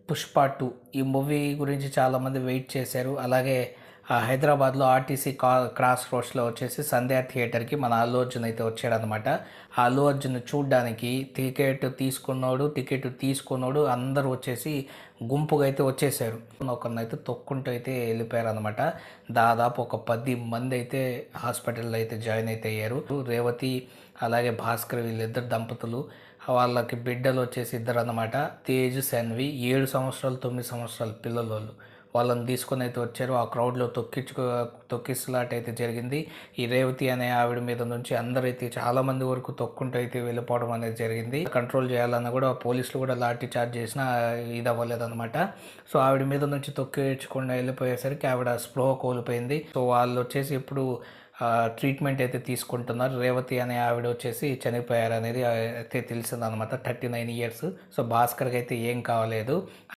పుష్ప 2 ఈ మూవీ గురించి చాలామంది వెయిట్ చేశారు. అలాగే హైదరాబాద్‌లో ఆర్టీసీ క్రాస్ రోడ్స్‌లో వచ్చేసి సంధ్యా థియేటర్‌కి మన అల్లు అర్జున్ అయితే వచ్చాడనమాట. ఆ అల్లు అర్జున్‌ని చూడ్డానికి టికెట్ తీసుకోనోడు అందరూ వచ్చేసి గుంపుగా అయితే వచ్చేసారు. ఒకరినైతే తొక్కుంటూ అయితే వెళ్ళిపోయారనమాట. దాదాపు ఒక 10 మంది అయితే హాస్పిటల్‌లో అయితే జాయిన్ అయితే అయ్యారు. రేవతి అలాగే భాస్కర్ వీళ్ళిద్దరు దంపతులు వాళ్ళకి బిడ్డలు వచ్చేసి ఇద్దరన్నమాట. తేజ్, సన్వి 7 సంవత్సరాలు, 9 సంవత్సరాల పిల్లలోళ్ళు. వాళ్ళని తీసుకొని అయితే వచ్చారు. ఆ క్రౌడ్‌లో తొక్కిసలాట అయితే జరిగింది. ఈ రేవతి అనే ఆవిడ మీద నుంచి అందరైతే చాలామంది వరకు తొక్కుంటూ అయితే వెళ్ళిపోవడం అనేది జరిగింది. కంట్రోల్ చేయాలన్నా కూడా పోలీసులు కూడా లాఠీ చార్జ్ చేసినా ఇది అవ్వలేదన్నమాట. సో ఆవిడ మీద నుంచి తొక్కించకుండా వెళ్ళిపోయేసరికి ఆవిడ స్పృహ కోల్పోయింది. సో వాళ్ళు వచ్చేసి ఇప్పుడు ట్రీట్మెంట్ అయితే తీసుకుంటున్నారు. రేవతి అనే ఆవిడ వచ్చేసి చనిపోయారనేది అయితే తెలిసిందనమాట. 39 ఇయర్స్. సో భాస్కర్కి అయితే ఏం కావలేదు.